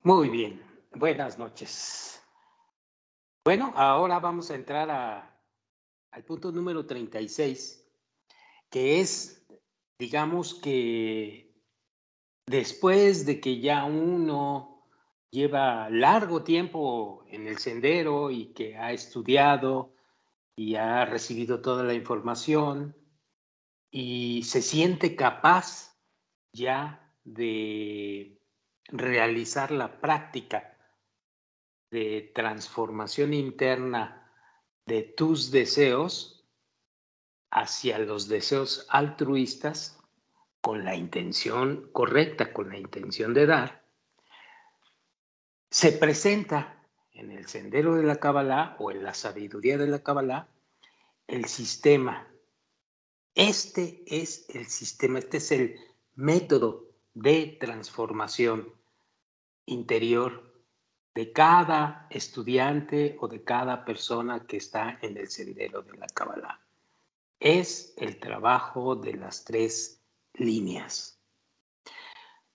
Muy bien, buenas noches. Bueno, ahora vamos a entrar al punto número 36, que es, digamos que después de que ya uno lleva largo tiempo en el sendero y que ha estudiado y ha recibido toda la información y se siente capaz ya de realizar la práctica de transformación interna de tus deseos hacia los deseos altruistas con la intención correcta, con la intención de dar, se presenta en el sendero de la Kabbalah o en la sabiduría de la Kabbalah el sistema. Este es el sistema, este es el método de transformación interior de cada estudiante o de cada persona que está en el sendero de la Kabbalah. Es el trabajo de las tres líneas.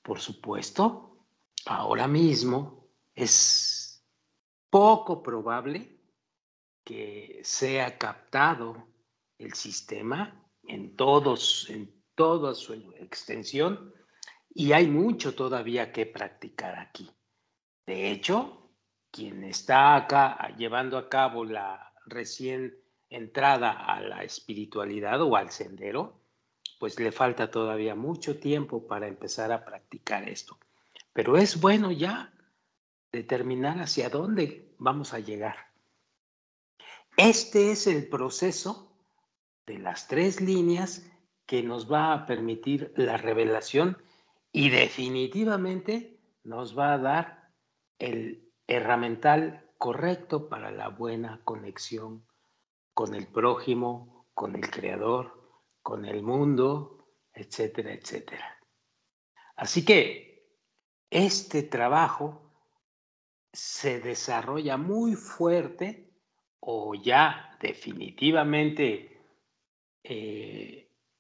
Por supuesto, ahora mismo es poco probable que sea captado el sistema en toda su extensión y hay mucho todavía que practicar aquí. De hecho, quien está acá llevando a cabo la recién entrada a la espiritualidad o al sendero, pues le falta todavía mucho tiempo para empezar a practicar esto. Pero es bueno ya determinar hacia dónde vamos a llegar. Este es el proceso de las tres líneas que nos va a permitir la revelación y definitivamente nos va a dar el herramental correcto para la buena conexión con el prójimo, con el creador, con el mundo, etcétera, etcétera. Así que este trabajo se desarrolla muy fuerte o ya definitivamente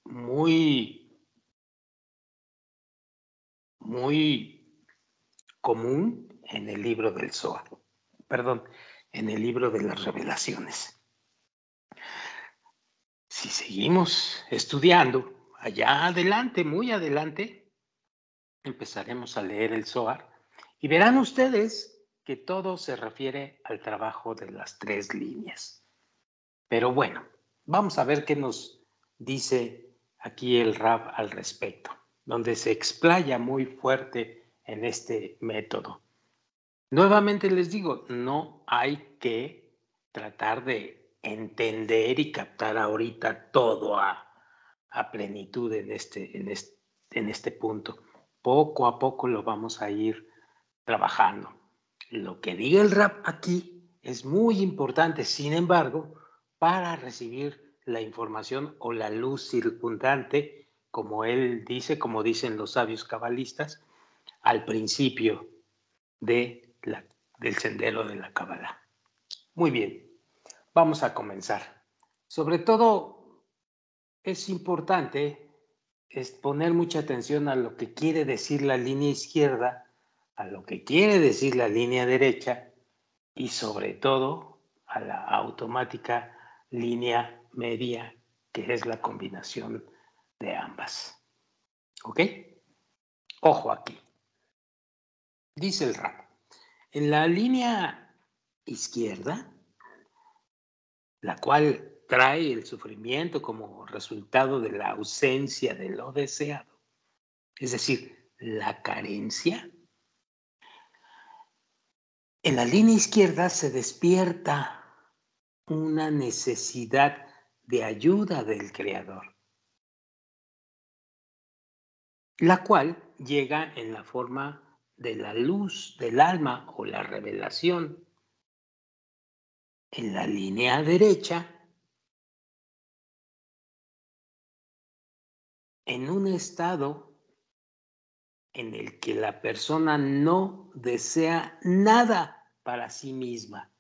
muy, muy común en el libro del Zohar, perdón, en el libro de las revelaciones. Si seguimos estudiando, allá adelante, muy adelante, empezaremos a leer el Zohar y verán ustedes que todo se refiere al trabajo de las tres líneas. Pero bueno, vamos a ver qué nos dice aquí el Rab al respecto, donde se explaya muy fuerte en este método. Nuevamente les digo, no hay que tratar de entender y captar ahorita todo a plenitud en este punto. Poco a poco lo vamos a ir trabajando. Lo que diga el Rab aquí es muy importante, sin embargo, para recibir la información o la luz circundante, como él dice, como dicen los sabios cabalistas, al principio del sendero de la Kabbalah. Muy bien, vamos a comenzar. Sobre todo, es importante poner mucha atención a lo que quiere decir la línea izquierda, a lo que quiere decir la línea derecha y sobre todo a la automática línea media, que es la combinación de ambas. ¿Ok? Ojo aquí. Dice el Rab. En la línea izquierda, la cual trae el sufrimiento como resultado de la ausencia de lo deseado, es decir, la carencia, en la línea izquierda se despierta una necesidad de ayuda del Creador, la cual llega en la forma de la luz del alma o la revelación. En la línea derecha, en un estado en el que la persona no desea nada para sí misma.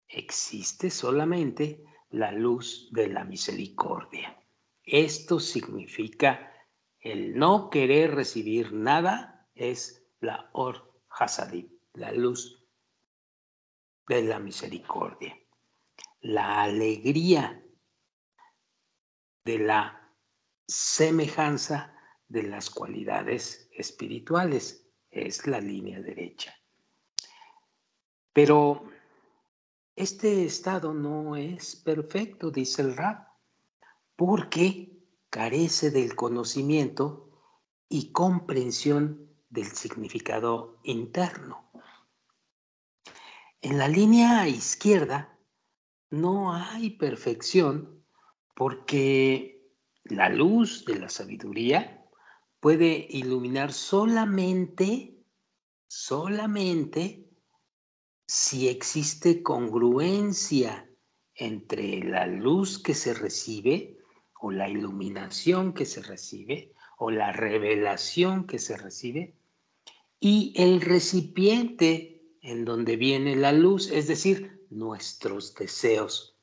Existe solamente la luz de la misericordia. Esto significa el no querer recibir nada, es la Or Hasadim, la luz de la misericordia, la alegría de la semejanza de las cualidades espirituales, es la línea derecha. Pero este estado no es perfecto, dice el Rab, porque carece del conocimiento y comprensión del significado interno. En la línea izquierda no hay perfección porque la luz de la sabiduría puede iluminar solamente si existe congruencia entre la luz que se recibe o la iluminación que se recibe o la revelación que se recibe y el recipiente en donde viene la luz, es decir, nuestros deseos,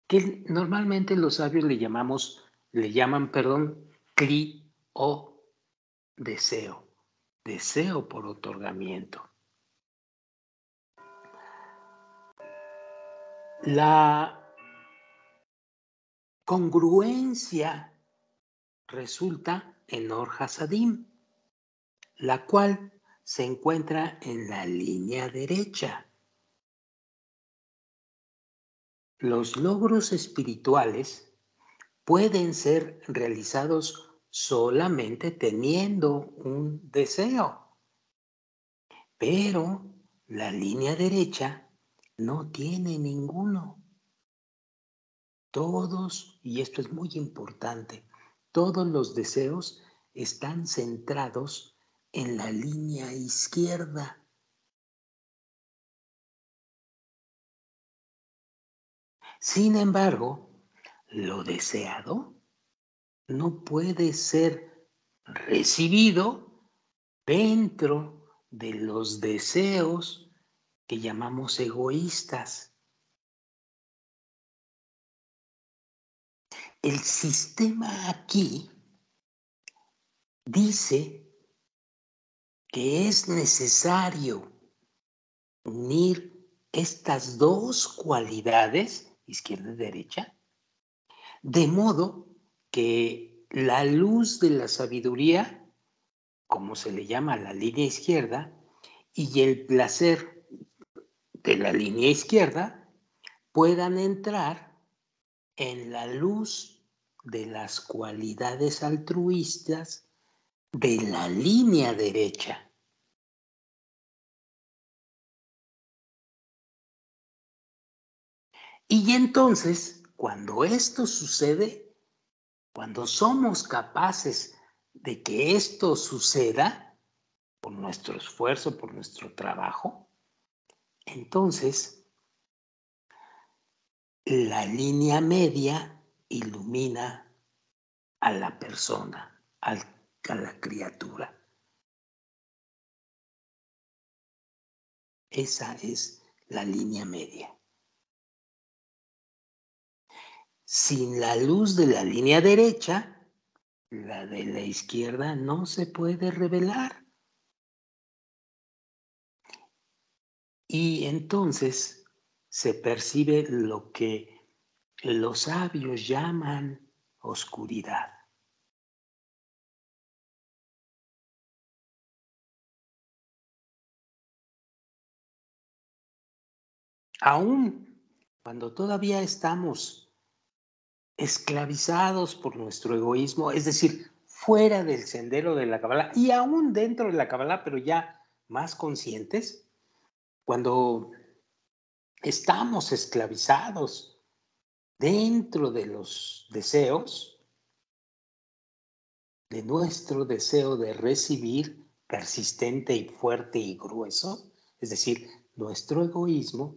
que normalmente los sabios le llaman, cli o deseo por otorgamiento. La congruencia resulta en Or Hasadim, la cual se encuentra en la línea derecha. Los logros espirituales pueden ser realizados solamente teniendo un deseo, pero la línea derecha no tiene ninguno. Todos, y esto es muy importante, todos los deseos están centrados en la línea izquierda. Sin embargo, lo deseado no puede ser recibido dentro de los deseos que llamamos egoístas. El sistema aquí dice que es necesario unir estas dos cualidades, izquierda y derecha, de modo que la luz de la sabiduría, como se le llama a la línea izquierda, y el placer de la línea izquierda puedan entrar en la luz de las cualidades altruistas de la línea derecha. Y entonces, cuando esto sucede, cuando somos capaces de que esto suceda por nuestro esfuerzo, por nuestro trabajo, entonces la línea media ilumina a la persona, a la criatura. Esa es la línea media. Sin la luz de la línea derecha, la de la izquierda no se puede revelar. Y entonces se percibe lo que los sabios llaman oscuridad. Aún cuando todavía estamos esclavizados por nuestro egoísmo, es decir, fuera del sendero de la Kabbalah y aún dentro de la Kabbalah, pero ya más conscientes, cuando estamos esclavizados dentro de los deseos, de nuestro deseo de recibir persistente y fuerte y grueso, es decir, nuestro egoísmo,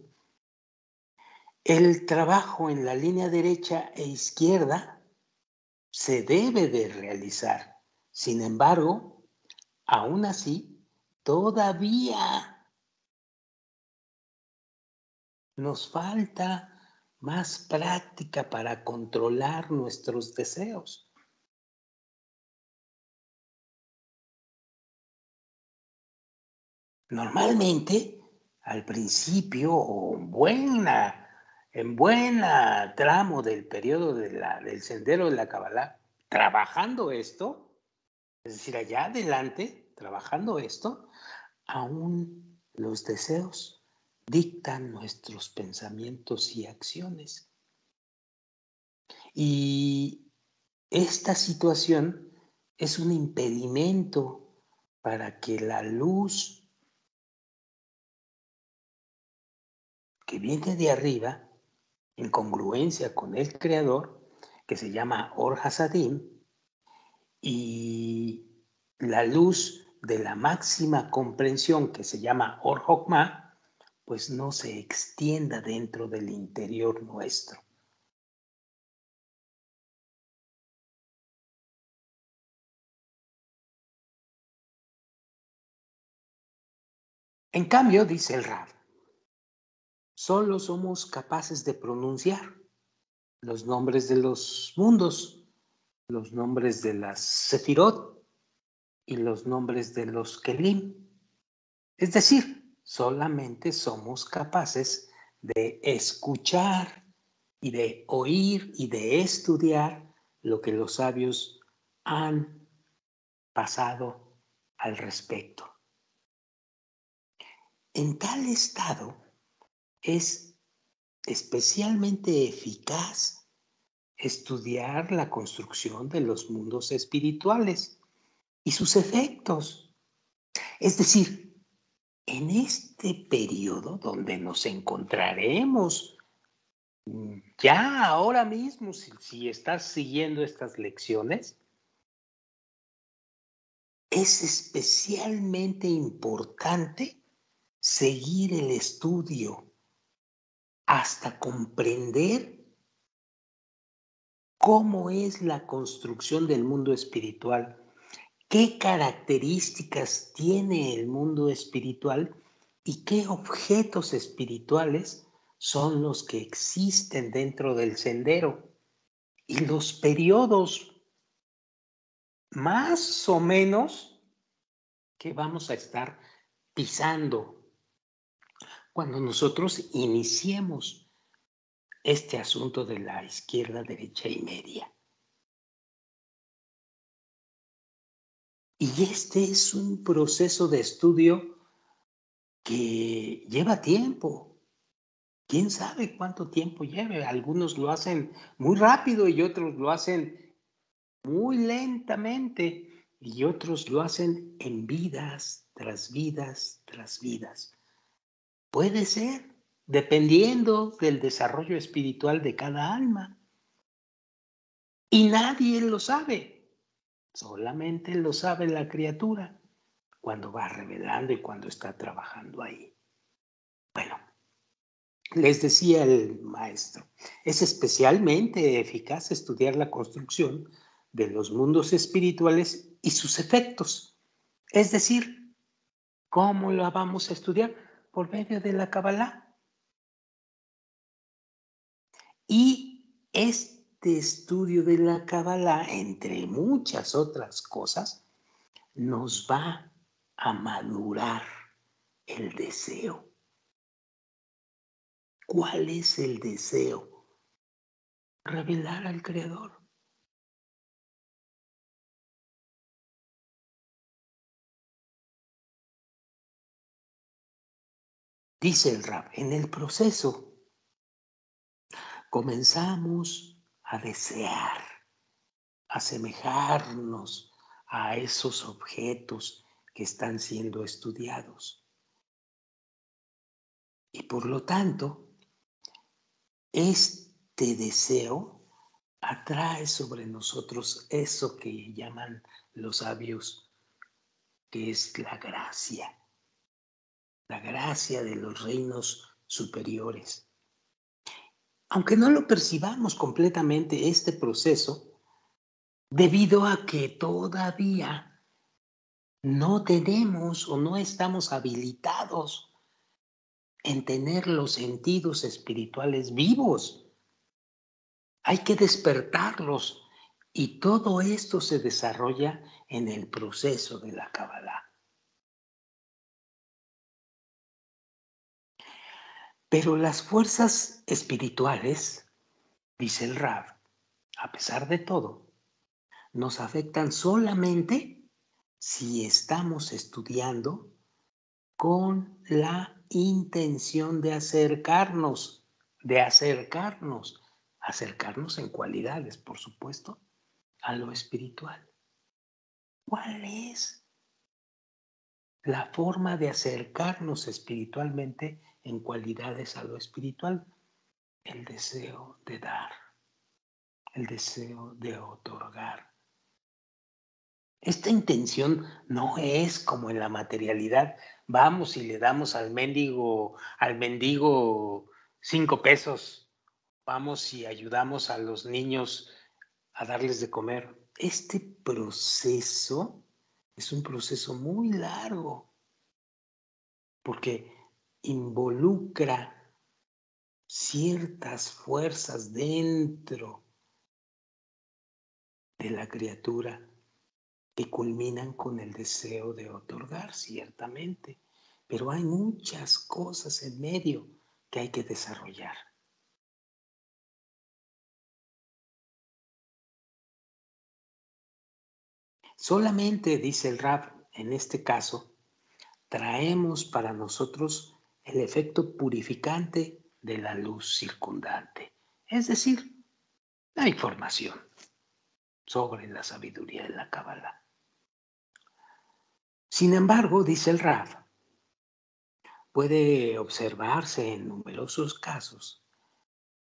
el trabajo en la línea derecha e izquierda se debe de realizar. Sin embargo, aún así, todavía nos falta más práctica para controlar nuestros deseos. Normalmente, al principio o en buena tramo del periodo del sendero de la Kabbalah, trabajando esto, es decir, allá adelante, trabajando esto, aún los deseos dictan nuestros pensamientos y acciones. Y esta situación es un impedimento para que la luz que viene de arriba, en congruencia con el Creador, que se llama Or Hasadim, y la luz de la máxima comprensión, que se llama Or Hokmah, pues no se extienda dentro del interior nuestro. En cambio, dice el Rab, solo somos capaces de pronunciar los nombres de los mundos, los nombres de las Sefirot y los nombres de los Kelim. Es decir, solamente somos capaces de escuchar y de oír y de estudiar lo que los sabios han pasado al respecto. En tal estado es especialmente eficaz estudiar la construcción de los mundos espirituales y sus efectos. Es decir, en este periodo donde nos encontraremos ya ahora mismo, si estás siguiendo estas lecciones, es especialmente importante seguir el estudio hasta comprender cómo es la construcción del mundo espiritual, qué características tiene el mundo espiritual y qué objetos espirituales son los que existen dentro del sendero y los periodos más o menos que vamos a estar pisando cuando nosotros iniciemos este asunto de la izquierda, derecha y media. Y este es un proceso de estudio que lleva tiempo. ¿Quién sabe cuánto tiempo lleve? Algunos lo hacen muy rápido y otros lo hacen muy lentamente y otros lo hacen en vidas tras vidas tras vidas. Puede ser, dependiendo del desarrollo espiritual de cada alma. Y nadie lo sabe, solamente lo sabe la criatura cuando va revelando y cuando está trabajando ahí. Bueno, les decía el maestro, es especialmente eficaz estudiar la construcción de los mundos espirituales y sus efectos. Es decir, ¿cómo lo vamos a estudiar? Por medio de la Kabbalah. Y este estudio de la Kabbalah, entre muchas otras cosas, nos va a madurar el deseo. ¿Cuál es el deseo? Revelar al Creador. Dice el Rab, en el proceso comenzamos a desear, a asemejarnos a esos objetos que están siendo estudiados. Y por lo tanto, este deseo atrae sobre nosotros eso que llaman los sabios, que es la gracia de los reinos superiores. Aunque no lo percibamos completamente este proceso, debido a que todavía no tenemos o no estamos habilitados en tener los sentidos espirituales vivos. Hay que despertarlos y todo esto se desarrolla en el proceso de la Kabbalah. Pero las fuerzas espirituales, dice el Rab, a pesar de todo, nos afectan solamente si estamos estudiando con la intención de acercarnos en cualidades, por supuesto, a lo espiritual. ¿Cuál es la forma de acercarnos espiritualmente en cualidades a lo espiritual? El deseo de dar, el deseo de otorgar. Esta intención no es como en la materialidad. Vamos y le damos al mendigo 5 pesos. Vamos y ayudamos a los niños a darles de comer. Este proceso es un proceso muy largo porque involucra ciertas fuerzas dentro de la criatura que culminan con el deseo de otorgar, ciertamente. Pero hay muchas cosas en medio que hay que desarrollar. Solamente, dice el Rab, en este caso, traemos para nosotros el efecto purificante de la luz circundante, es decir, la información sobre la sabiduría de la Cábala. Sin embargo, dice el Rab, puede observarse en numerosos casos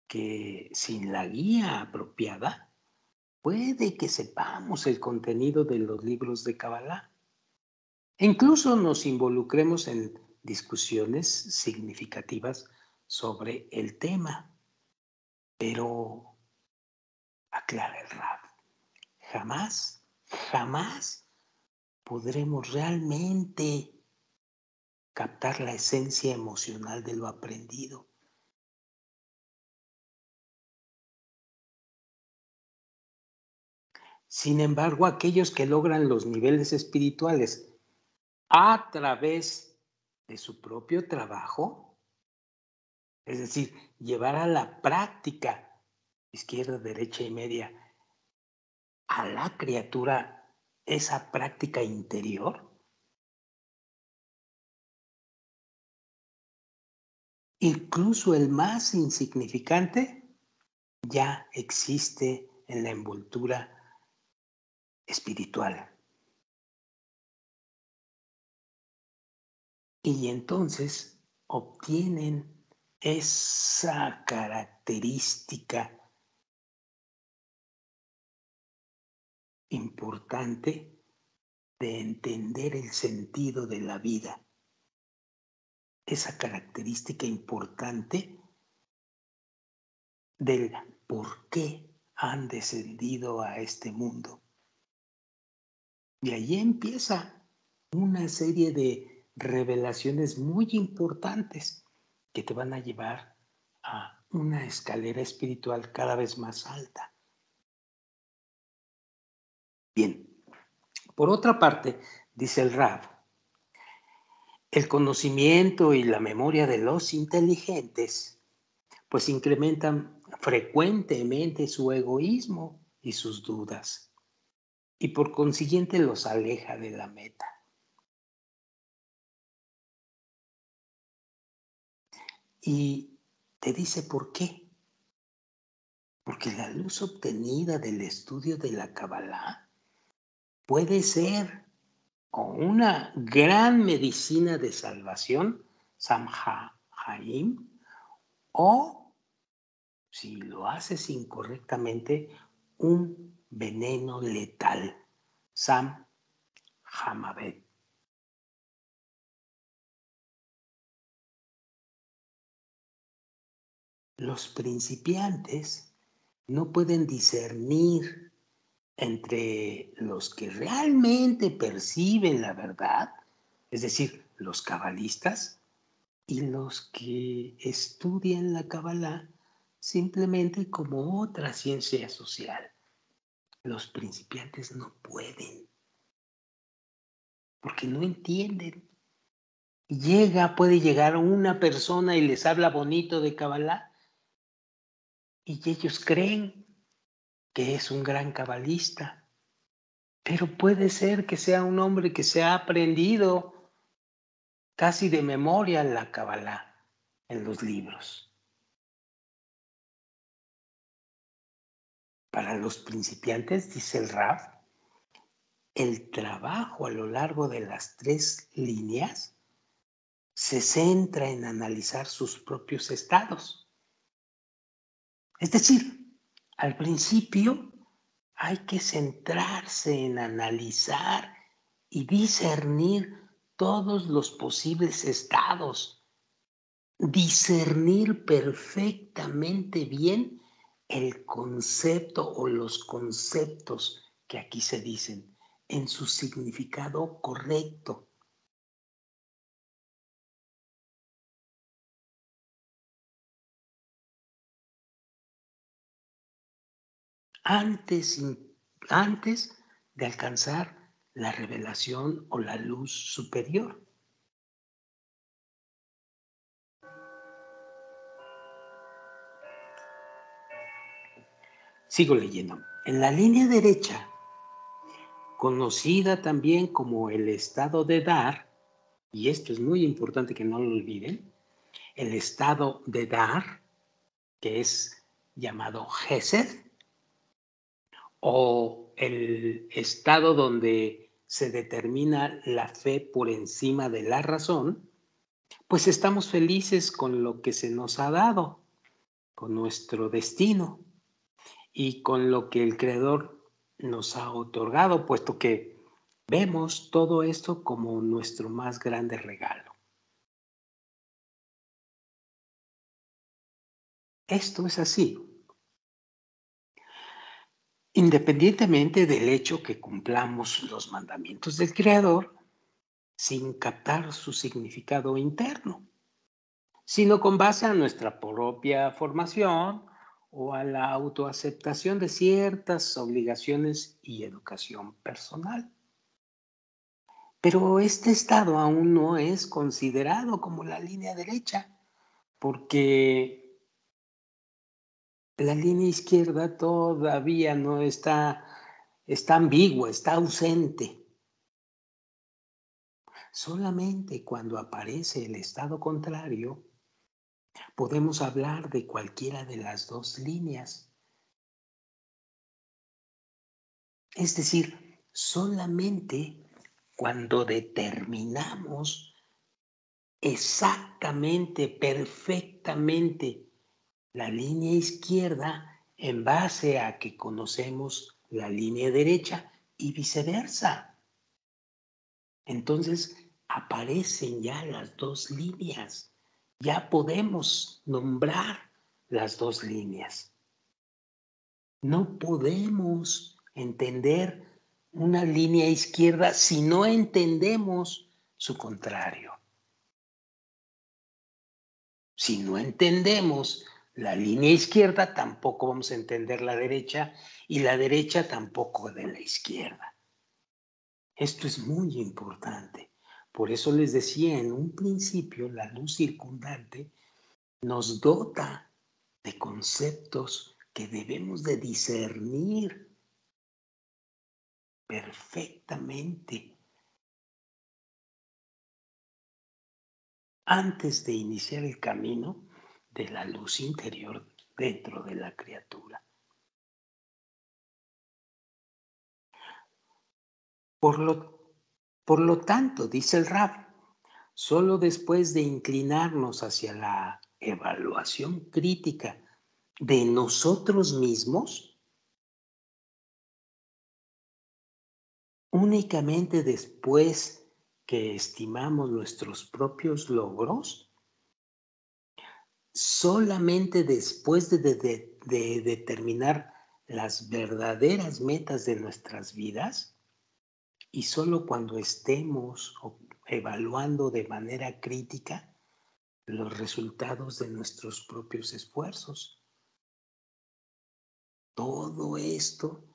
que sin la guía apropiada, puede que sepamos el contenido de los libros de Kabbalah e incluso nos involucremos en discusiones significativas sobre el tema. Pero, aclara el Rab, jamás podremos realmente captar la esencia emocional de lo aprendido. Sin embargo, aquellos que logran los niveles espirituales a través de su propio trabajo, es decir, llevar a la práctica izquierda, derecha y media a la criatura esa práctica interior, incluso el más insignificante ya existe en la envoltura espiritual. Y entonces obtienen esa característica importante de entender el sentido de la vida, esa característica importante del por qué han descendido a este mundo. Y ahí empieza una serie de revelaciones muy importantes que te van a llevar a una escalera espiritual cada vez más alta. Bien, por otra parte, dice el Rab, el conocimiento y la memoria de los inteligentes pues incrementan frecuentemente su egoísmo y sus dudas y por consiguiente los aleja de la meta. Y te dice por qué. Porque la luz obtenida del estudio de la Kabbalah puede ser o una gran medicina de salvación, Samha Haim, o si lo haces incorrectamente, un veneno letal, Sam Hamavet. Los principiantes no pueden discernir entre los que realmente perciben la verdad, es decir, los cabalistas, y los que estudian la Kabbalah simplemente como otra ciencia social. Los principiantes no pueden, porque no entienden. puede llegar una persona y les habla bonito de Kabbalah y ellos creen que es un gran cabalista, pero puede ser que sea un hombre que se ha aprendido casi de memoria la Kabbalah en los libros. Para los principiantes, dice el Raf, el trabajo a lo largo de las 3 líneas se centra en analizar sus propios estados. Es decir, al principio hay que centrarse en analizar y discernir todos los posibles estados, discernir perfectamente bien el concepto o los conceptos que aquí se dicen en su significado correcto. Antes de alcanzar la revelación o la luz superior. Sigo leyendo. En la línea derecha, conocida también como el estado de Dar, y esto es muy importante que no lo olviden, el estado de Dar, que es llamado Gesed, o el estado donde se determina la fe por encima de la razón, pues estamos felices con lo que se nos ha dado, con nuestro destino y con lo que el Creador nos ha otorgado, puesto que vemos todo esto como nuestro más grande regalo. Esto es así, independientemente del hecho que cumplamos los mandamientos del Creador sin captar su significado interno, sino con base a nuestra propia formación o a la autoaceptación de ciertas obligaciones y educación personal. Pero este estado aún no es considerado como la línea derecha, porque la línea izquierda todavía no está ambigua, está ausente. Solamente cuando aparece el estado contrario, podemos hablar de cualquiera de las 2 líneas. Es decir, solamente cuando determinamos exactamente, perfectamente la línea izquierda en base a que conocemos la línea derecha y viceversa. Entonces aparecen ya las 2 líneas. Ya podemos nombrar las 2 líneas. No podemos entender una línea izquierda si no entendemos su contrario. Si no entendemos la línea izquierda, tampoco vamos a entender la derecha y la derecha tampoco de la izquierda. Esto es muy importante. Por eso les decía en un principio, la luz circundante nos dota de conceptos que debemos de discernir perfectamente antes de iniciar el camino de la luz interior dentro de la criatura. Por lo tanto, dice el Rab, solo después de inclinarnos hacia la evaluación crítica de nosotros mismos, únicamente después que estimamos nuestros propios logros, solamente después de determinar las verdaderas metas de nuestras vidas y solo cuando estemos evaluando de manera crítica los resultados de nuestros propios esfuerzos. Todo esto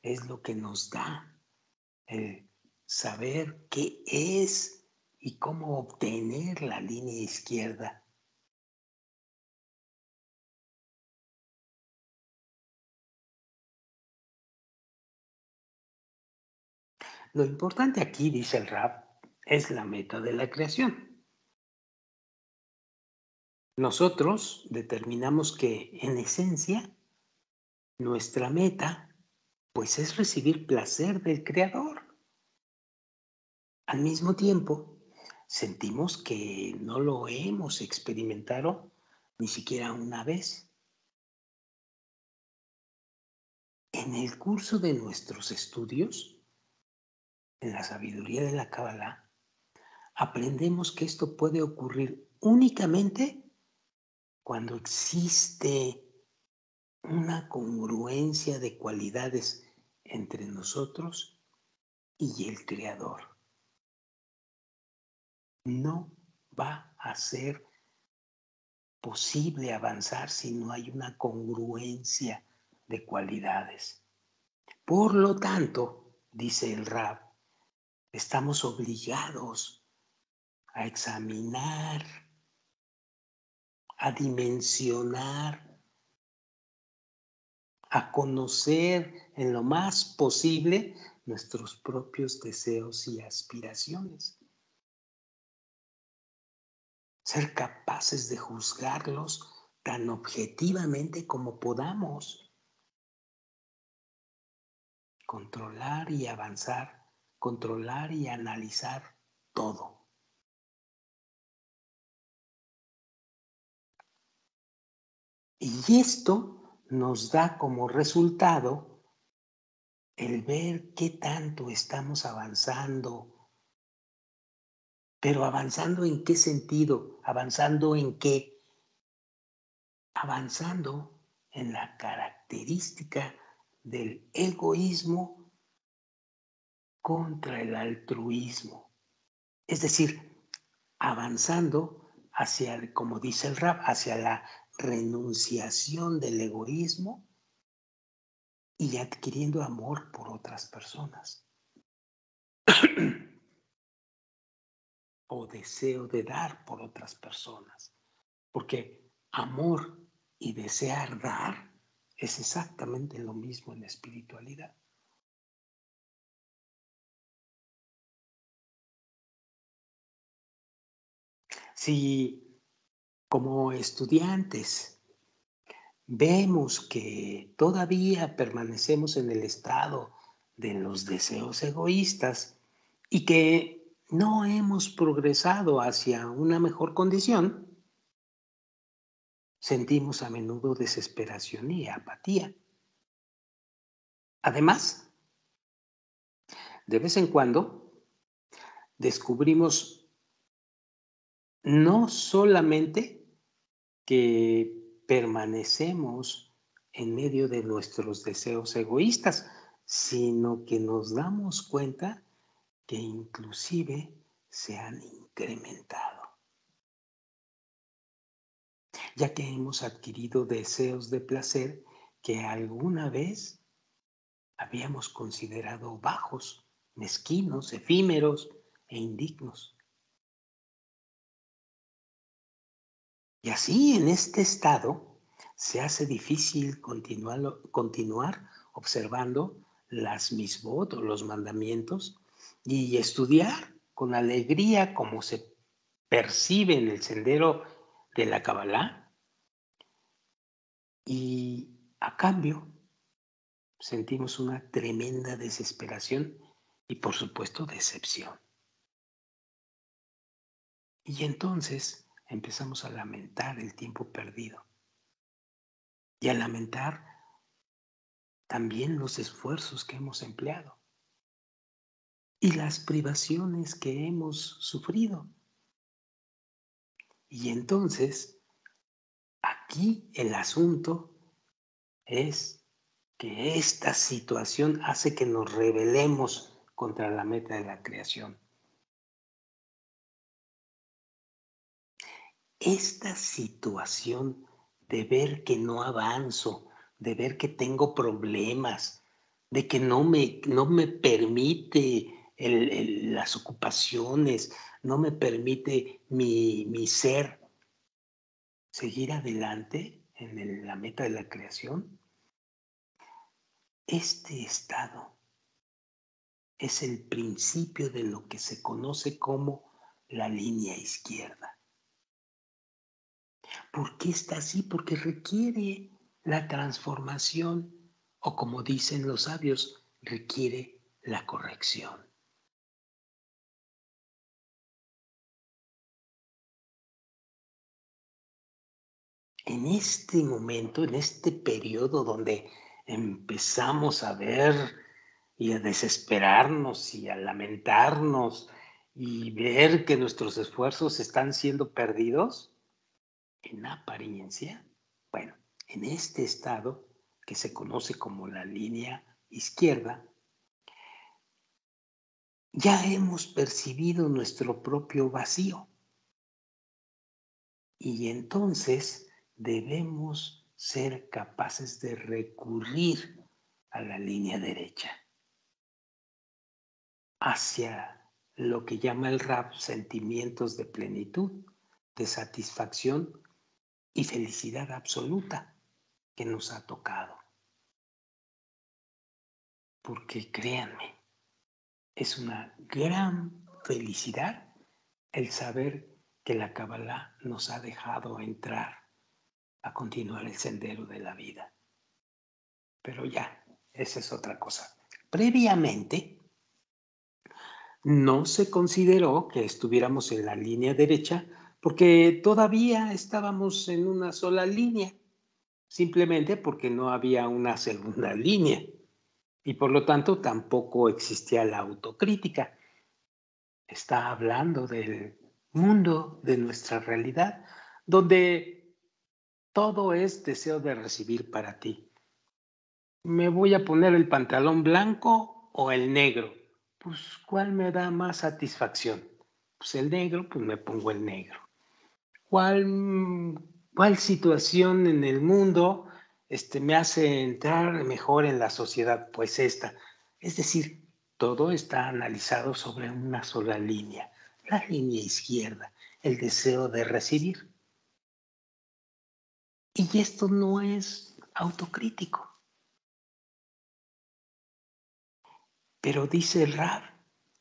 es lo que nos da el saber qué es y cómo obtener la línea izquierda. Lo importante aquí, dice el Rab, es la meta de la creación. Nosotros determinamos que, en esencia, nuestra meta, pues, es recibir placer del Creador. Al mismo tiempo, sentimos que no lo hemos experimentado ni siquiera una vez. En el curso de nuestros estudios, en la sabiduría de la Kabbalah, aprendemos que esto puede ocurrir únicamente cuando existe una congruencia de cualidades entre nosotros y el Creador. No va a ser posible avanzar si no hay una congruencia de cualidades. Por lo tanto, dice el Rab, estamos obligados a examinar, a dimensionar, a conocer en lo más posible nuestros propios deseos y aspiraciones. Ser capaces de juzgarlos tan objetivamente como podamos. Controlar y avanzar, controlar y analizar todo. Y esto nos da como resultado el ver qué tanto estamos avanzando. Pero ¿avanzando en qué sentido? ¿Avanzando en qué? Avanzando en la característica del egoísmo contra el altruismo. Es decir, avanzando hacia, como dice el Rab, hacia la renunciación del egoísmo y adquiriendo amor por otras personas. O deseo de dar por otras personas. Porque amor y desear dar es exactamente lo mismo en la espiritualidad. Si como estudiantes vemos que todavía permanecemos en el estado de los deseos egoístas y que no hemos progresado hacia una mejor condición, sentimos a menudo desesperación y apatía. Además, de vez en cuando descubrimos no solamente que permanecemos en medio de nuestros deseos egoístas, sino que nos damos cuenta que inclusive se han incrementado, ya que hemos adquirido deseos de placer que alguna vez habíamos considerado bajos, mezquinos, efímeros e indignos. Y así, en este estado, se hace difícil continuar observando las misbot o los mandamientos y estudiar con alegría como se percibe en el sendero de la Kabbalah. Y a cambio, sentimos una tremenda desesperación y, por supuesto, decepción. Y entonces empezamos a lamentar el tiempo perdido y a lamentar también los esfuerzos que hemos empleado y las privaciones que hemos sufrido. Y entonces, aquí el asunto es que esta situación hace que nos rebelemos contra la meta de la creación. Esta situación de ver que no avanzo, de ver que tengo problemas, de que no me permite las ocupaciones, no me permite mi ser seguir adelante en la meta de la creación. Este estado es el principio de lo que se conoce como la línea izquierda. ¿Por qué está así? Porque requiere la transformación, o como dicen los sabios, requiere la corrección. En este momento, en este periodo donde empezamos a ver y a desesperarnos y a lamentarnos y ver que nuestros esfuerzos están siendo perdidos, en apariencia, bueno, en este estado que se conoce como la línea izquierda, ya hemos percibido nuestro propio vacío y entonces debemos ser capaces de recurrir a la línea derecha, hacia lo que llama el RAP sentimientos de plenitud, de satisfacción y felicidad absoluta que nos ha tocado. Porque créanme, es una gran felicidad el saber que la Kabbalah nos ha dejado entrar a continuar el sendero de la vida. Pero ya, esa es otra cosa. Previamente, no se consideró que estuviéramos en la línea derecha porque todavía estábamos en una sola línea, simplemente porque no había una segunda línea y por lo tanto tampoco existía la autocrítica. Está hablando del mundo, de nuestra realidad, donde todo es deseo de recibir para ti. ¿Me voy a poner el pantalón blanco o el negro? Pues, ¿cuál me da más satisfacción? Pues el negro, pues me pongo el negro. ¿Cuál situación en el mundo me hace entrar mejor en la sociedad? Pues esta. Es decir, todo está analizado sobre una sola línea, la línea izquierda, el deseo de recibir. Y esto no es autocrítico. Pero dice el Rab,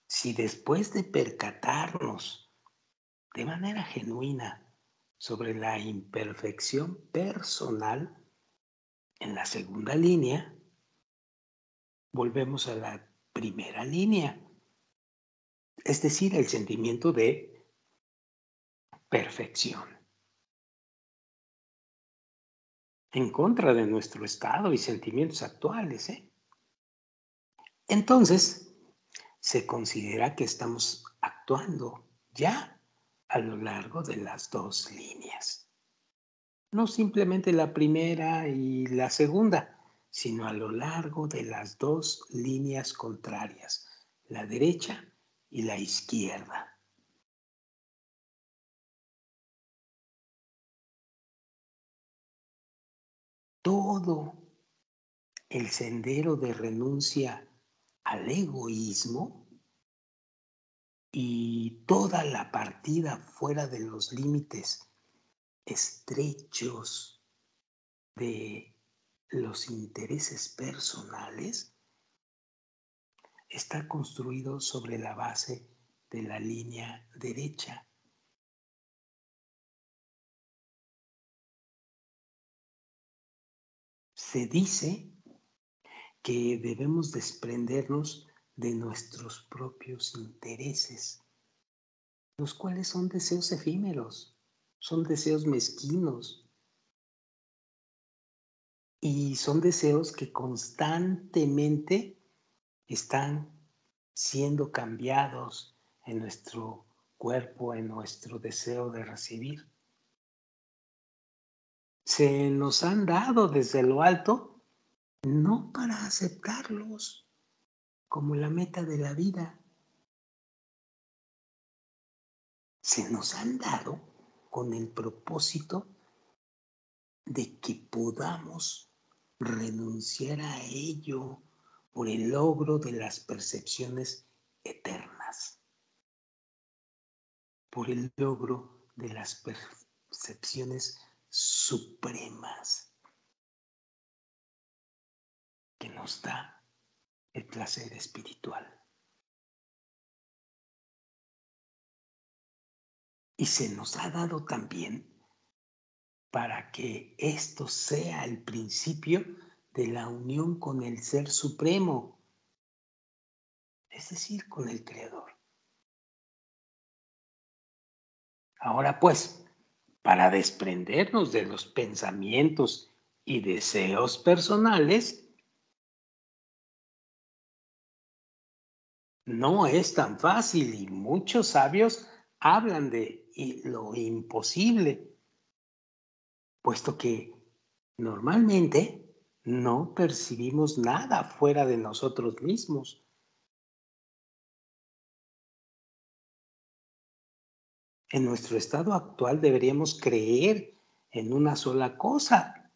si después de percatarnos de manera genuina sobre la imperfección personal, en la segunda línea, volvemos a la primera línea, es decir, el sentimiento de perfección, en contra de nuestro estado y sentimientos actuales. Entonces, se considera que estamos actuando ya a lo largo de las dos líneas. No simplemente la primera y la segunda, sino a lo largo de las dos líneas contrarias, la derecha y la izquierda. Todo el sendero de renuncia al egoísmo y toda la partida fuera de los límites estrechos de los intereses personales está construido sobre la base de la línea derecha. Se dice que debemos desprendernos de nuestros propios intereses, los cuales son deseos efímeros, son deseos mezquinos y son deseos que constantemente están siendo cambiados en nuestro cuerpo, en nuestro deseo de recibir. Se nos han dado desde lo alto no para aceptarlos como la meta de la vida. Se nos han dado con el propósito de que podamos renunciar a ello por el logro de las percepciones eternas, por el logro de las percepciones supremas que nos da el placer espiritual. Y se nos ha dado también para que esto sea el principio de la unión con el Ser Supremo, es decir, con el Creador. Ahora pues, para desprendernos de los pensamientos y deseos personales, no es tan fácil y muchos sabios hablan de lo imposible, puesto que normalmente no percibimos nada fuera de nosotros mismos. En nuestro estado actual deberíamos creer en una sola cosa,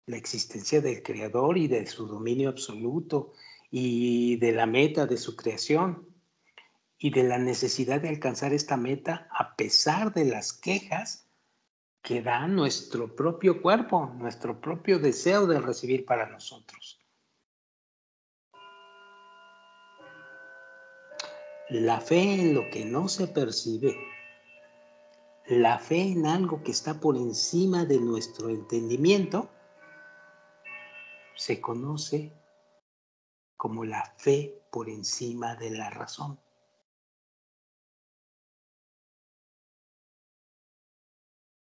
la existencia del Creador y de su dominio absoluto y de la meta de su creación y de la necesidad de alcanzar esta meta a pesar de las quejas que da nuestro propio cuerpo, nuestro propio deseo de recibir para nosotros. La fe en lo que no se percibe, la fe en algo que está por encima de nuestro entendimiento, se conoce como la fe por encima de la razón.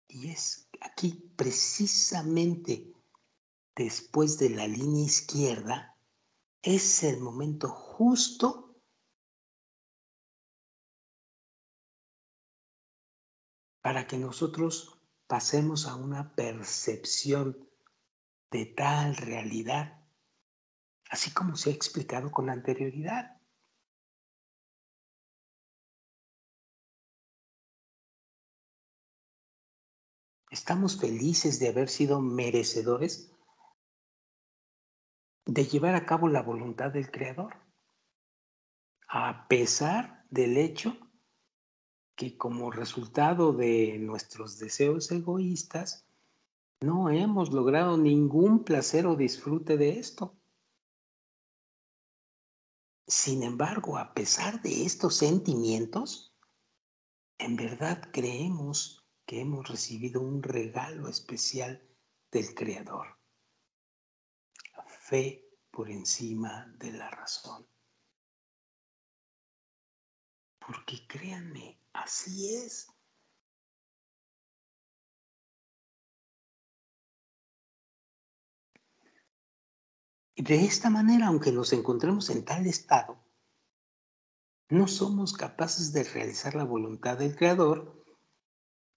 Y es aquí precisamente después de la línea izquierda, es el momento justo para que nosotros pasemos a una percepción de tal realidad, así como se ha explicado con anterioridad. Estamos felices de haber sido merecedores de llevar a cabo la voluntad del Creador, a pesar del hecho que como resultado de nuestros deseos egoístas, no hemos logrado ningún placer o disfrute de esto. Sin embargo, a pesar de estos sentimientos, en verdad creemos que hemos recibido un regalo especial del Creador. Fe por encima de la razón. Porque créanme, así es. Y de esta manera, aunque nos encontremos en tal estado, no somos capaces de realizar la voluntad del Creador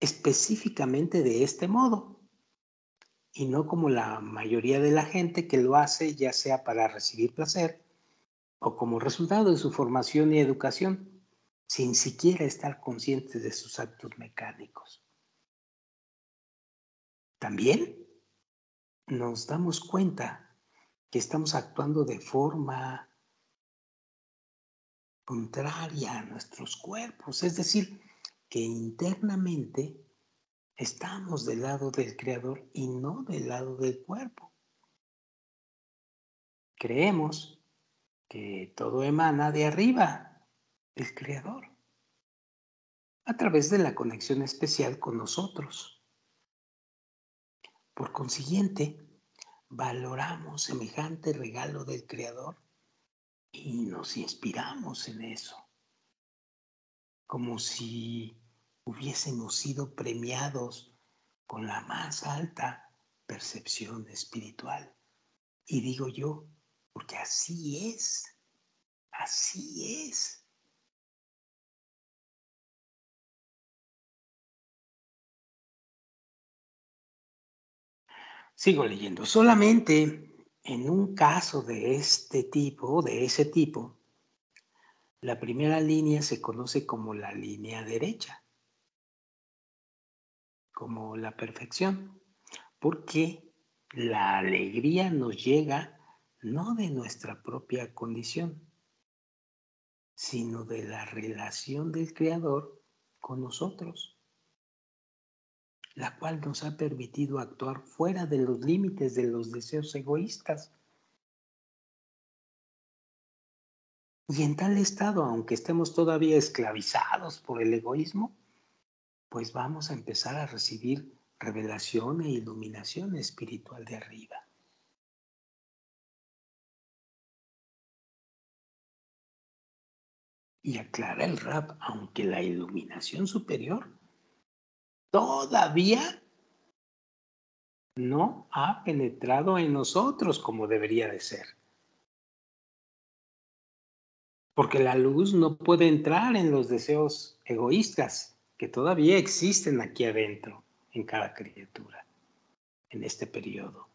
específicamente de este modo, y no como la mayoría de la gente que lo hace ya sea para recibir placer o como resultado de su formación y educación, sin siquiera estar conscientes de sus actos mecánicos. También nos damos cuenta que estamos actuando de forma contraria a nuestros cuerpos, es decir, que internamente estamos del lado del Creador y no del lado del cuerpo. Creemos que todo emana de arriba, del Creador, a través de la conexión especial con nosotros. Por consiguiente, valoramos semejante regalo del Creador y nos inspiramos en eso, como si hubiésemos sido premiados con la más alta percepción espiritual. Y digo yo, porque así es, así es. Sigo leyendo. Solamente en un caso de este tipo, de ese tipo, la primera línea se conoce como la línea derecha, como la perfección, porque la alegría nos llega no de nuestra propia condición, sino de la relación del Creador con nosotros, la cual nos ha permitido actuar fuera de los límites de los deseos egoístas. Y en tal estado, aunque estemos todavía esclavizados por el egoísmo, pues vamos a empezar a recibir revelación e iluminación espiritual de arriba. Y aclara el Rab, aunque la iluminación superior todavía no ha penetrado en nosotros como debería de ser. Porque la luz no puede entrar en los deseos egoístas que todavía existen aquí adentro, en cada criatura, en este periodo.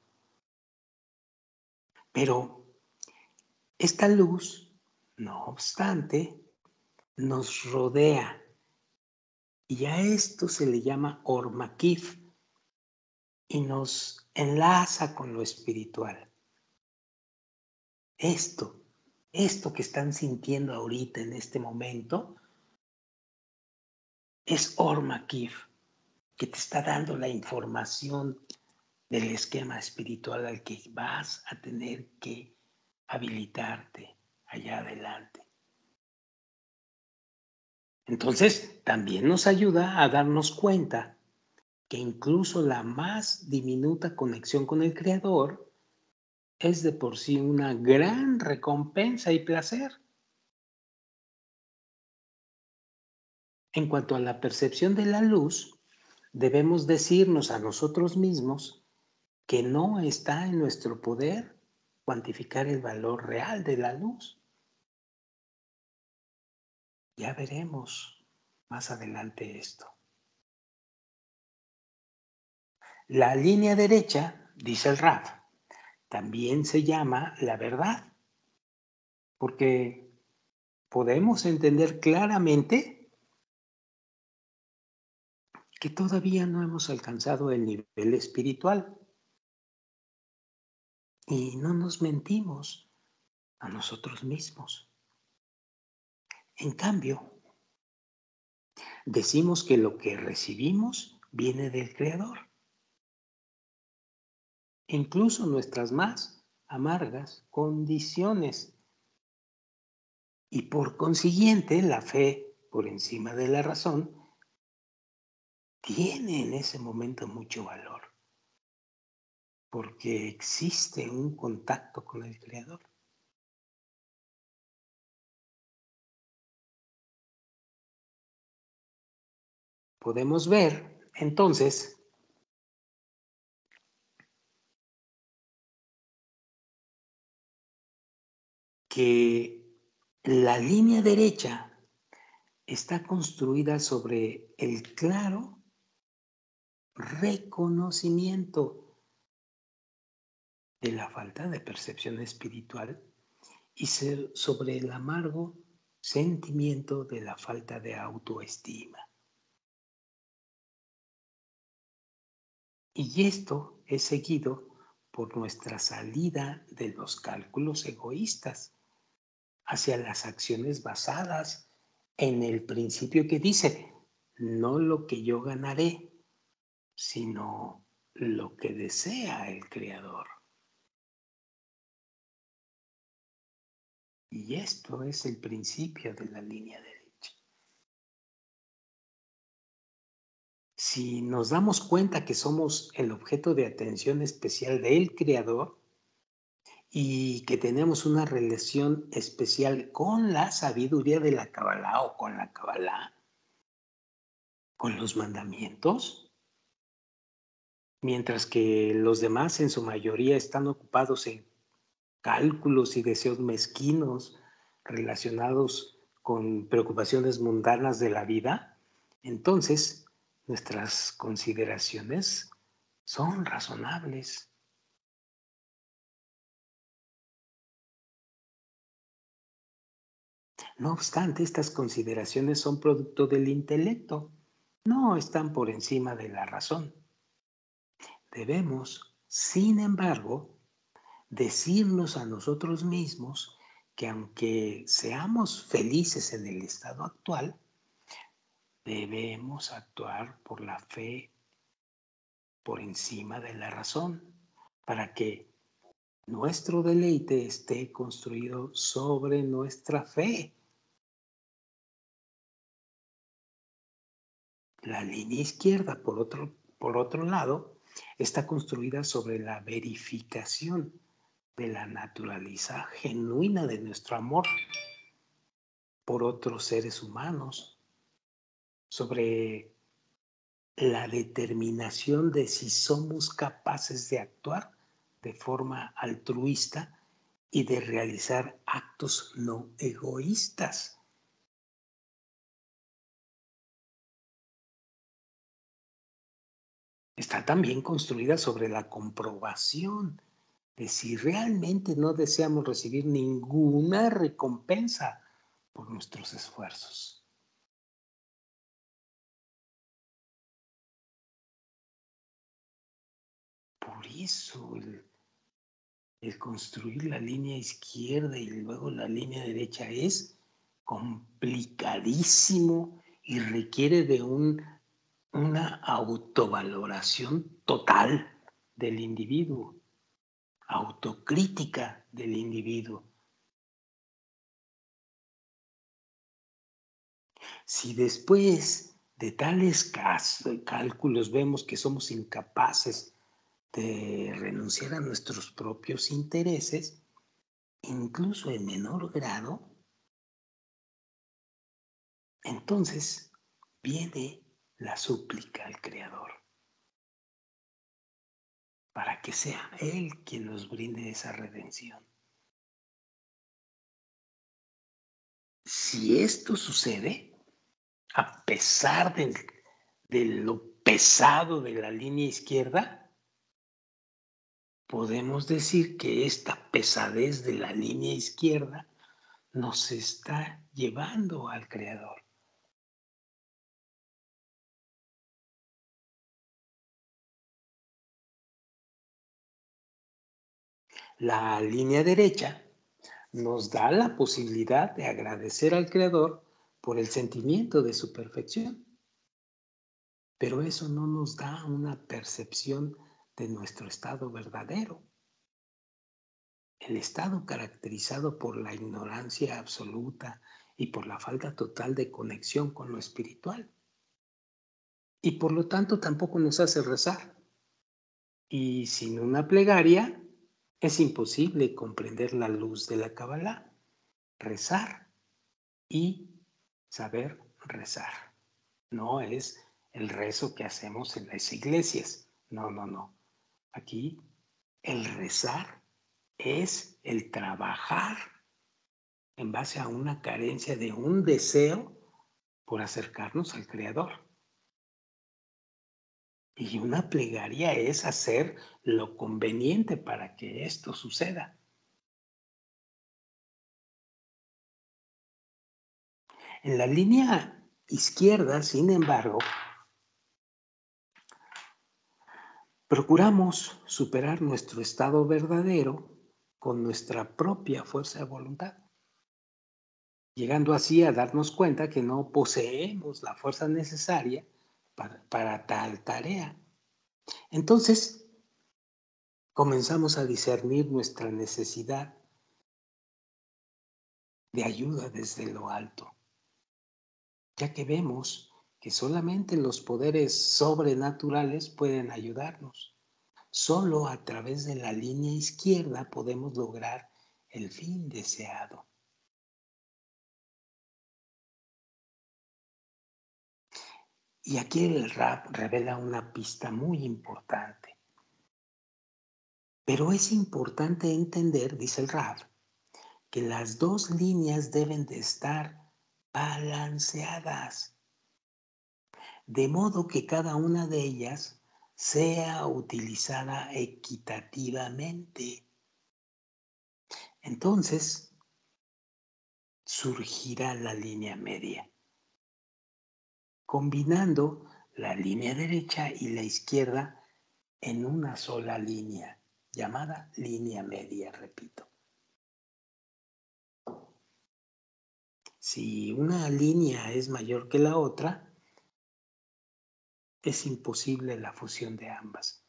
Pero esta luz, no obstante, nos rodea y a esto se le llama Ormakif y nos enlaza con lo espiritual. Esto que están sintiendo ahorita en este momento es Ormakif, que te está dando la información del esquema espiritual al que vas a tener que habilitarte allá adelante. Entonces, también nos ayuda a darnos cuenta que incluso la más diminuta conexión con el Creador es de por sí una gran recompensa y placer. En cuanto a la percepción de la luz, debemos decirnos a nosotros mismos que no está en nuestro poder cuantificar el valor real de la luz. Ya veremos más adelante esto. La línea derecha, dice el Raf, también se llama la verdad, porque podemos entender claramente que todavía no hemos alcanzado el nivel espiritual y no nos mentimos a nosotros mismos. En cambio, decimos que lo que recibimos viene del Creador. Incluso nuestras más amargas condiciones. Y por consiguiente, la fe por encima de la razón tiene en ese momento mucho valor, porque existe un contacto con el Creador. Podemos ver, entonces, que la línea derecha está construida sobre el claro reconocimiento de la falta de percepción espiritual y sobre el amargo sentimiento de la falta de autoestima. Y esto es seguido por nuestra salida de los cálculos egoístas hacia las acciones basadas en el principio que dice, no lo que yo ganaré, sino lo que desea el Creador. Y esto es el principio de la línea derecha. Si nos damos cuenta que somos el objeto de atención especial del Creador y que tenemos una relación especial con la sabiduría de la Kabbalah o con la Kabbalah, con los mandamientos, mientras que los demás en su mayoría están ocupados en cálculos y deseos mezquinos relacionados con preocupaciones mundanas de la vida, entonces nuestras consideraciones son razonables. No obstante, estas consideraciones son producto del intelecto, no están por encima de la razón. Debemos, sin embargo, decirnos a nosotros mismos que aunque seamos felices en el estado actual, debemos actuar por la fe por encima de la razón, para que nuestro deleite esté construido sobre nuestra fe. La línea izquierda, por otro lado, está construida sobre la verificación de la naturaleza genuina de nuestro amor por otros seres humanos, sobre la determinación de si somos capaces de actuar de forma altruista y de realizar actos no egoístas. Está también construida sobre la comprobación de si realmente no deseamos recibir ninguna recompensa por nuestros esfuerzos. Por eso el construir la línea izquierda y luego la línea derecha es complicadísimo y requiere de una autovaloración total del individuo, autocrítica del individuo. Si después de tales cálculos vemos que somos incapaces de renunciar a nuestros propios intereses, incluso en menor grado, entonces viene la súplica al Creador para que sea Él quien nos brinde esa redención. Si esto sucede, a pesar de lo pesado de la línea izquierda, podemos decir que esta pesadez de la línea izquierda nos está llevando al Creador. La línea derecha nos da la posibilidad de agradecer al Creador por el sentimiento de su perfección, pero eso no nos da una percepción de nuestro estado verdadero, el estado caracterizado por la ignorancia absoluta y por la falta total de conexión con lo espiritual. Y por lo tanto tampoco nos hace rezar. Y sin una plegaria es imposible comprender la luz de la Kabbalah, rezar y saber rezar. No es el rezo que hacemos en las iglesias. No, no, no. Aquí el rezar es el trabajar en base a una carencia de un deseo por acercarnos al Creador. Y una plegaria es hacer lo conveniente para que esto suceda. En la línea izquierda, sin embargo, procuramos superar nuestro estado verdadero con nuestra propia fuerza de voluntad, llegando así a darnos cuenta que no poseemos la fuerza necesaria para tal tarea. Entonces, comenzamos a discernir nuestra necesidad de ayuda desde lo alto, ya que vemos que solamente los poderes sobrenaturales pueden ayudarnos. Solo a través de la línea izquierda podemos lograr el fin deseado. Y aquí el Rab revela una pista muy importante. Pero es importante entender, dice el Rab, que las dos líneas deben de estar balanceadas, de modo que cada una de ellas sea utilizada equitativamente. Entonces surgirá la línea media, combinando la línea derecha y la izquierda en una sola línea, llamada línea media, repito. Si una línea es mayor que la otra, es imposible la fusión de ambas,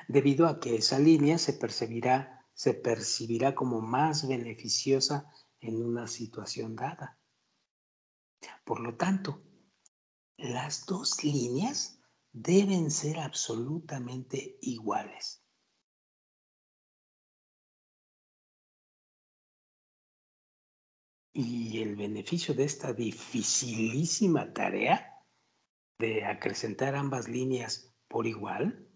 debido a que esa línea se percibirá como más beneficiosa en una situación dada. Por lo tanto, las dos líneas deben ser absolutamente iguales. Y el beneficio de esta dificilísima tarea de acrecentar ambas líneas por igual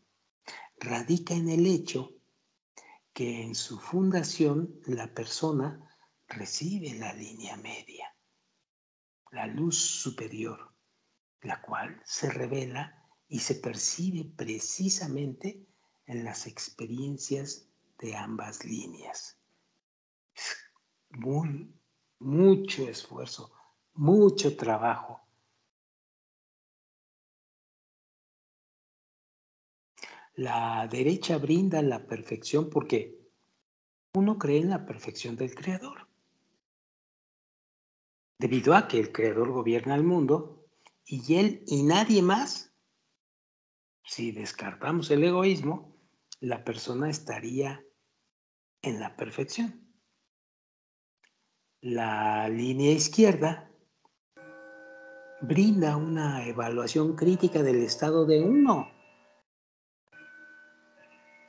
radica en el hecho que en su fundación la persona recibe la línea media, la luz superior, la cual se revela y se percibe precisamente en las experiencias de ambas líneas. Mucho esfuerzo, mucho trabajo. La derecha brinda la perfección porque uno cree en la perfección del Creador, debido a que el Creador gobierna el mundo y él y nadie más. Si descartamos el egoísmo, la persona estaría en la perfección. La línea izquierda brinda una evaluación crítica del estado de uno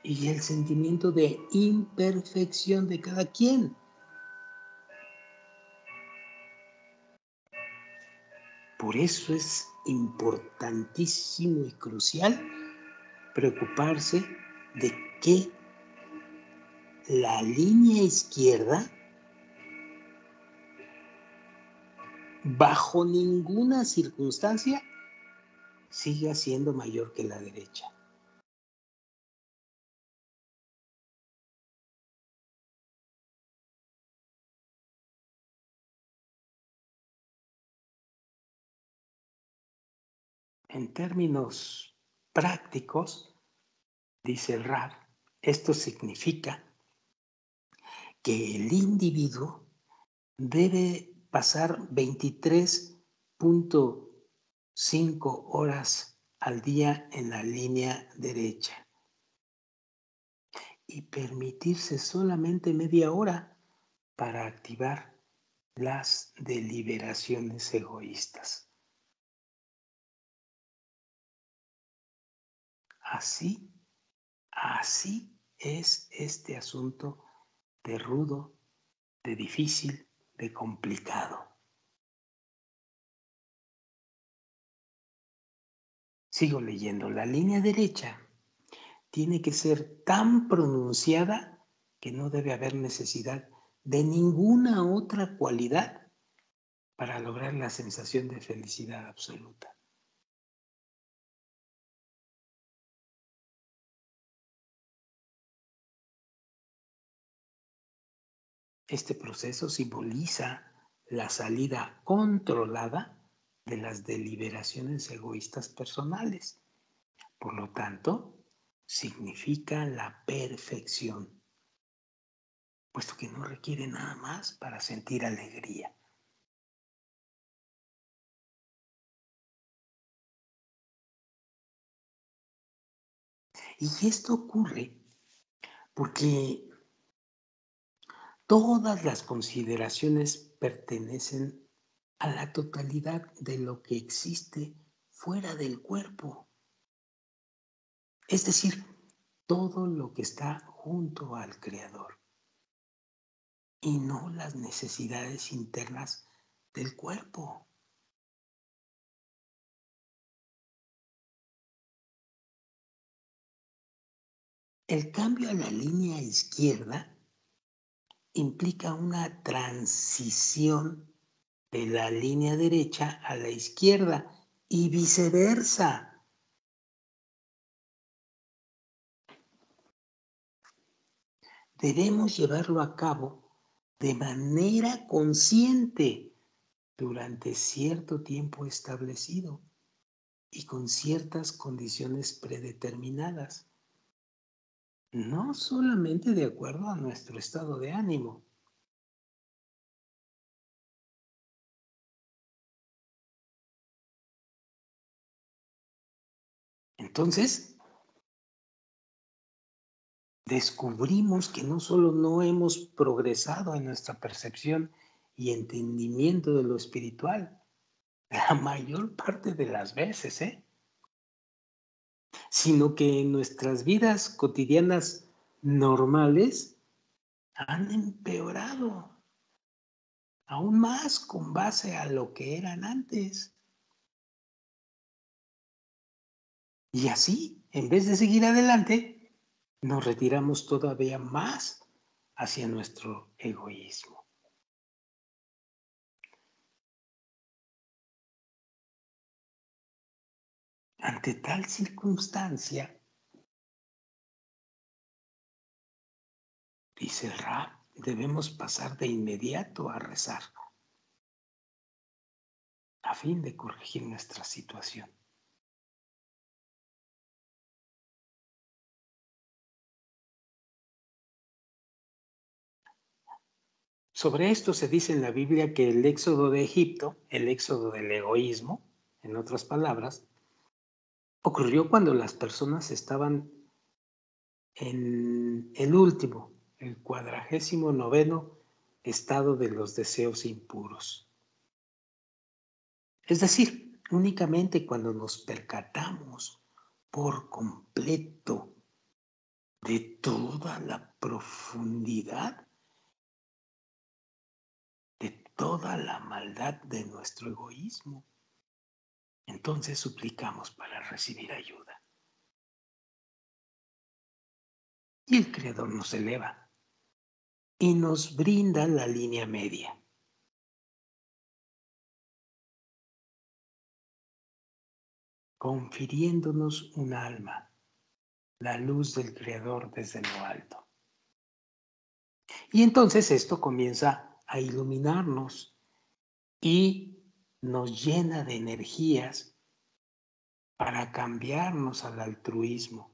y el sentimiento de imperfección de cada quien. Por eso es importantísimo y crucial preocuparse de que la línea izquierda bajo ninguna circunstancia siga siendo mayor que la derecha. En términos prácticos, dice el Rab, esto significa que el individuo debe pasar 23.5 horas al día en la línea derecha y permitirse solamente media hora para activar las deliberaciones egoístas. Así es este asunto de rudo, de difícil, de complicado. Sigo leyendo. La línea derecha tiene que ser tan pronunciada que no debe haber necesidad de ninguna otra cualidad para lograr la sensación de felicidad absoluta. Este proceso simboliza la salida controlada de las deliberaciones egoístas personales. Por lo tanto, significa la perfección, puesto que no requiere nada más para sentir alegría. Y esto ocurre porque todas las consideraciones pertenecen a la totalidad de lo que existe fuera del cuerpo. Es decir, todo lo que está junto al Creador y no las necesidades internas del cuerpo. El cambio a la línea izquierda implica una transición de la línea derecha a la izquierda y viceversa. Debemos llevarlo a cabo de manera consciente durante cierto tiempo establecido y con ciertas condiciones predeterminadas, no solamente de acuerdo a nuestro estado de ánimo. Entonces, descubrimos que no solo no hemos progresado en nuestra percepción y entendimiento de lo espiritual, la mayor parte de las veces, sino que en nuestras vidas cotidianas normales han empeorado aún más con base a lo que eran antes. Y así, en vez de seguir adelante, nos retiramos todavía más hacia nuestro egoísmo. Ante tal circunstancia, dice el Rab, debemos pasar de inmediato a rezar a fin de corregir nuestra situación. Sobre esto se dice en la Biblia que el éxodo de Egipto, el éxodo del egoísmo, en otras palabras, ocurrió cuando las personas estaban en el último, el 49º estado de los deseos impuros. Es decir, únicamente cuando nos percatamos por completo de toda la profundidad, de toda la maldad de nuestro egoísmo, entonces suplicamos para recibir ayuda. Y el Creador nos eleva y nos brinda la línea media. Confiriéndonos un alma, la luz del Creador desde lo alto. Y entonces esto comienza a iluminarnos y nos llena de energías para cambiarnos al altruismo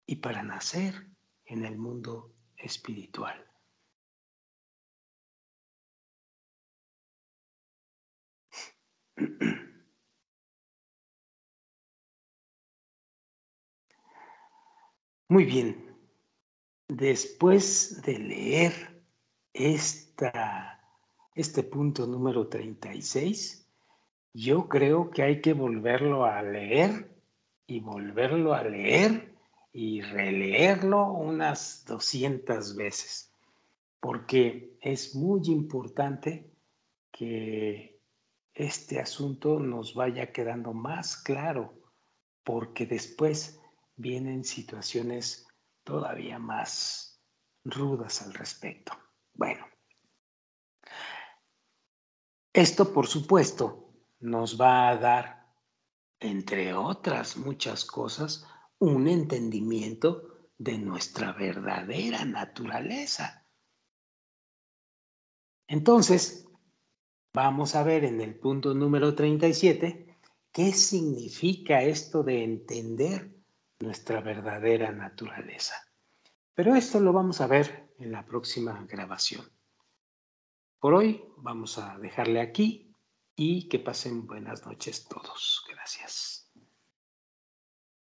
y para nacer en el mundo espiritual. Muy bien, después de leer este punto número 36, yo creo que hay que volverlo a leer y volverlo a leer y releerlo unas 200 veces, porque es muy importante que este asunto nos vaya quedando más claro, porque después vienen situaciones todavía más rudas al respecto. Bueno, esto por supuesto nos va a dar, entre otras muchas cosas, un entendimiento de nuestra verdadera naturaleza. Entonces, vamos a ver en el punto número 37 qué significa esto de entender nuestra verdadera naturaleza. Pero esto lo vamos a ver en la próxima grabación. Por hoy vamos a dejarle aquí y que pasen buenas noches todos. Gracias.